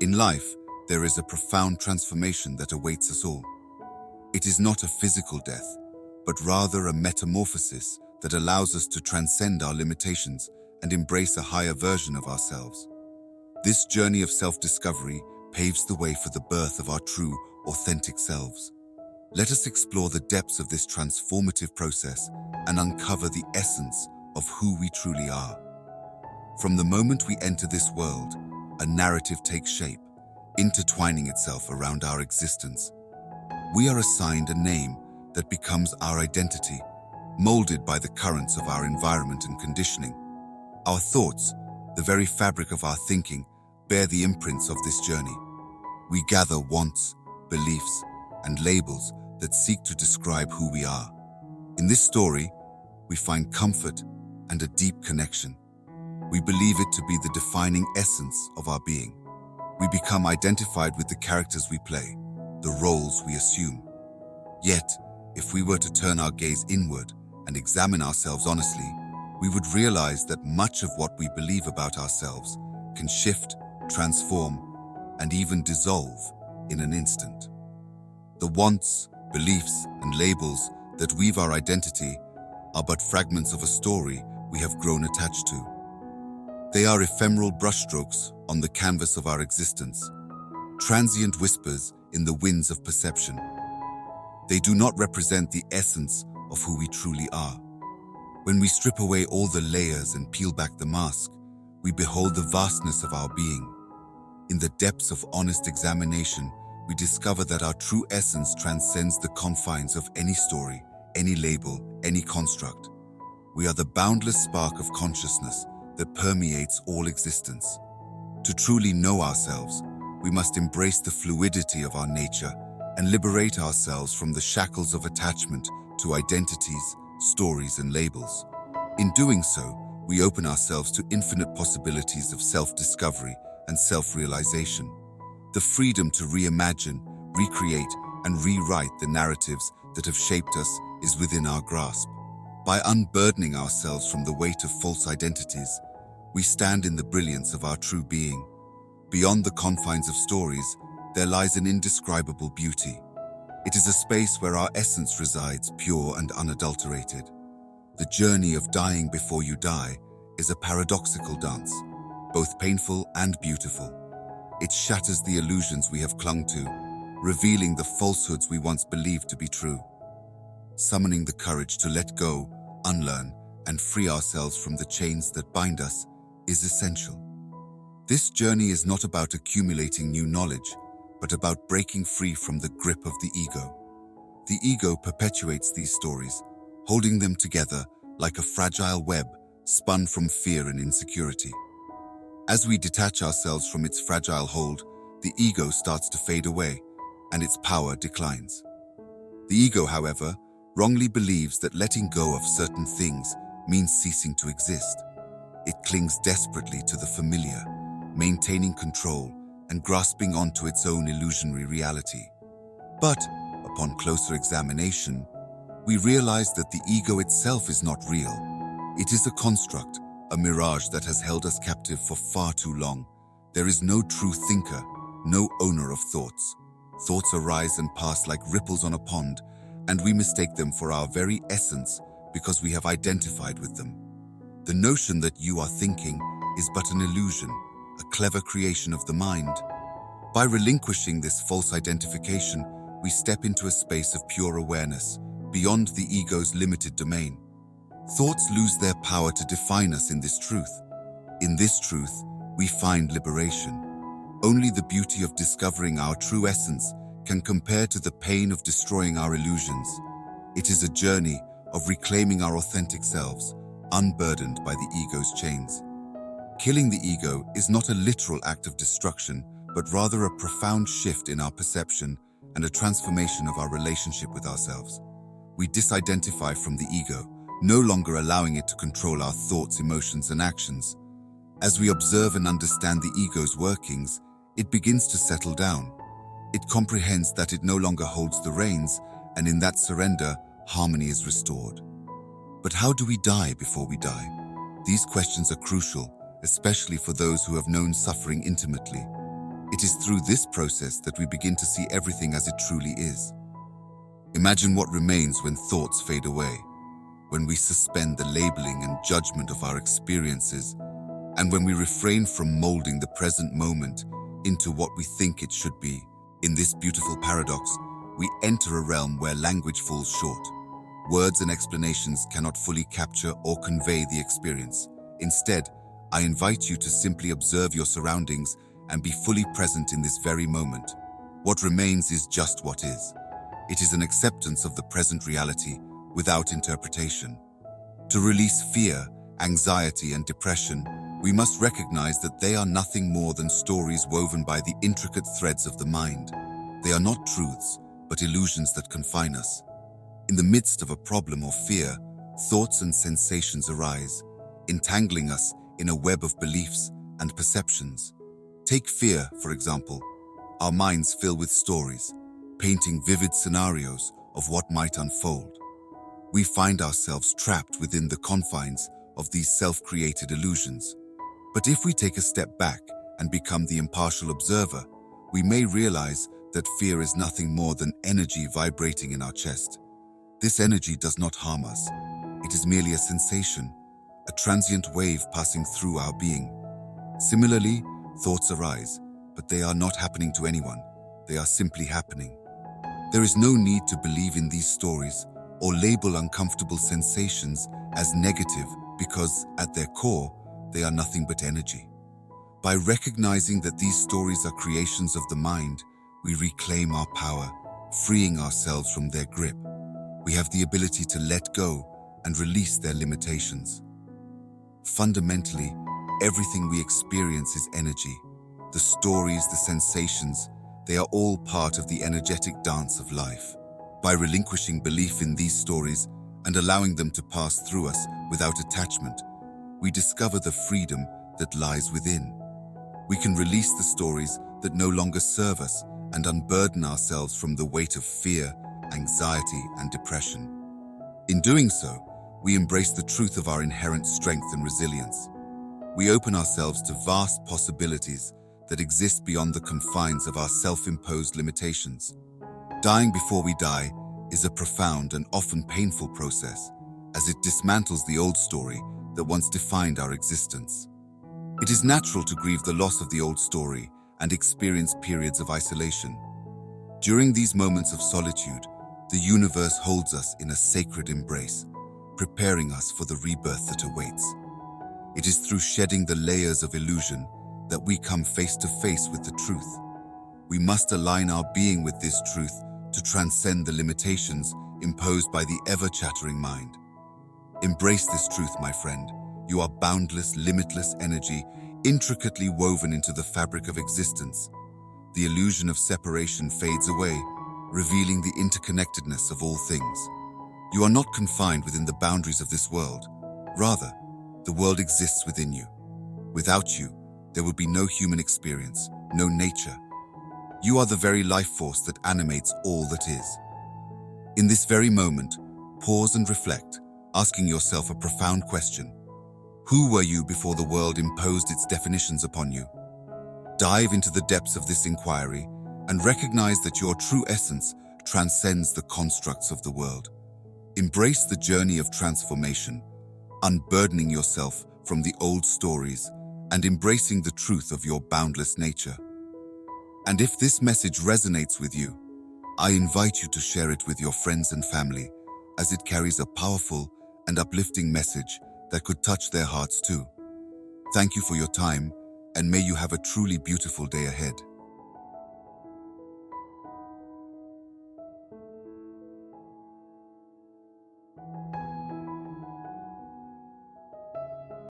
In life, there is a profound transformation that awaits us all. It is not a physical death, but rather a metamorphosis that allows us to transcend our limitations and embrace a higher version of ourselves. This journey of self-discovery paves the way for the birth of our true, authentic selves. Let us explore the depths of this transformative process and uncover the essence of who we truly are. From the moment we enter this world, a narrative takes shape, intertwining itself around our existence. We are assigned a name that becomes our identity, molded by the currents of our environment and conditioning. Our thoughts, the very fabric of our thinking, bear the imprints of this journey. We gather wants, beliefs, and labels that seek to describe who we are. In this story, we find comfort and a deep connection. We believe it to be the defining essence of our being. We become identified with the characters we play, the roles we assume. Yet, if we were to turn our gaze inward and examine ourselves honestly, we would realize that much of what we believe about ourselves can shift, transform, and even dissolve in an instant. The wants, beliefs, and labels that weave our identity are but fragments of a story we have grown attached to. They are ephemeral brushstrokes on the canvas of our existence, transient whispers in the winds of perception. They do not represent the essence of who we truly are. When we strip away all the layers and peel back the mask, we behold the vastness of our being. In the depths of honest examination, we discover that our true essence transcends the confines of any story, any label, any construct. We are the boundless spark of consciousness that permeates all existence. To truly know ourselves, we must embrace the fluidity of our nature and liberate ourselves from the shackles of attachment to identities, stories, and labels. In doing so, we open ourselves to infinite possibilities of self-discovery and self-realization. The freedom to reimagine, recreate, and rewrite the narratives that have shaped us is within our grasp. By unburdening ourselves from the weight of false identities, we stand in the brilliance of our true being. Beyond the confines of stories, there lies an indescribable beauty. It is a space where our essence resides, pure and unadulterated. The journey of dying before you die is a paradoxical dance, both painful and beautiful. It shatters the illusions we have clung to, revealing the falsehoods we once believed to be true. Summoning the courage to let go, unlearn, and free ourselves from the chains that bind us is essential. This journey is not about accumulating new knowledge, but about breaking free from the grip of the ego. The ego perpetuates these stories, holding them together like a fragile web spun from fear and insecurity. As we detach ourselves from its fragile hold, the ego starts to fade away, and its power declines. The ego, however, wrongly believes that letting go of certain things means ceasing to exist. It clings desperately to the familiar, maintaining control and grasping onto its own illusionary reality. But, upon closer examination, we realize that the ego itself is not real. It is a construct, a mirage that has held us captive for far too long. There is no true thinker, no owner of thoughts. Thoughts arise and pass like ripples on a pond, and we mistake them for our very essence because we have identified with them. The notion that you are thinking is but an illusion, a clever creation of the mind. By relinquishing this false identification, we step into a space of pure awareness, beyond the ego's limited domain. Thoughts lose their power to define us in this truth. In this truth, we find liberation. Only the beauty of discovering our true essence can compare to the pain of destroying our illusions. It is a journey of reclaiming our authentic selves, unburdened by the ego's chains. Killing the ego is not a literal act of destruction, but rather a profound shift in our perception and a transformation of our relationship with ourselves. We disidentify from the ego, no longer allowing it to control our thoughts, emotions, and actions. As we observe and understand the ego's workings, it begins to settle down. It comprehends that it no longer holds the reins, and in that surrender, harmony is restored. But how do we die before we die? These questions are crucial, especially for those who have known suffering intimately. It is through this process that we begin to see everything as it truly is. Imagine what remains when thoughts fade away, when we suspend the labeling and judgment of our experiences, and when we refrain from molding the present moment into what we think it should be. In this beautiful paradox, we enter a realm where language falls short. Words and explanations cannot fully capture or convey the experience. Instead, I invite you to simply observe your surroundings and be fully present in this very moment. What remains is just what is. It is an acceptance of the present reality without interpretation. To release fear, anxiety, and depression, we must recognize that they are nothing more than stories woven by the intricate threads of the mind. They are not truths, but illusions that confine us. In the midst of a problem or fear, thoughts and sensations arise, entangling us in a web of beliefs and perceptions. Take fear, for example. Our minds fill with stories, painting vivid scenarios of what might unfold. We find ourselves trapped within the confines of these self-created illusions. But if we take a step back and become the impartial observer, we may realize that fear is nothing more than energy vibrating in our chest. This energy does not harm us. It is merely a sensation, a transient wave passing through our being. Similarly, thoughts arise, but they are not happening to anyone. They are simply happening. There is no need to believe in these stories or label uncomfortable sensations as negative because, at their core, they are nothing but energy. By recognizing that these stories are creations of the mind, we reclaim our power, freeing ourselves from their grip. We have the ability to let go and release their limitations. Fundamentally, everything we experience is energy. The stories, the sensations, they are all part of the energetic dance of life. By relinquishing belief in these stories and allowing them to pass through us without attachment, we discover the freedom that lies within. We can release the stories that no longer serve us and unburden ourselves from the weight of fear, anxiety, and depression. In doing so, we embrace the truth of our inherent strength and resilience. We open ourselves to vast possibilities that exist beyond the confines of our self-imposed limitations. Dying before we die is a profound and often painful process, as it dismantles the old story that once defined our existence. It is natural to grieve the loss of the old story and experience periods of isolation. During these moments of solitude, the universe holds us in a sacred embrace, preparing us for the rebirth that awaits. It is through shedding the layers of illusion that we come face to face with the truth. We must align our being with this truth to transcend the limitations imposed by the ever-chattering mind. Embrace this truth, my friend. You are boundless, limitless energy, intricately woven into the fabric of existence. The illusion of separation fades away, revealing the interconnectedness of all things. You are not confined within the boundaries of this world. Rather, the world exists within you. Without you, there would be no human experience, no nature. You are the very life force that animates all that is. In this very moment, pause and reflect, asking yourself a profound question. Who were you before the world imposed its definitions upon you? Dive into the depths of this inquiry and recognize that your true essence transcends the constructs of the world. Embrace the journey of transformation, unburdening yourself from the old stories and embracing the truth of your boundless nature. And if this message resonates with you, I invite you to share it with your friends and family, as it carries a powerful and uplifting message that could touch their hearts too. Thank you for your time, and may you have a truly beautiful day ahead.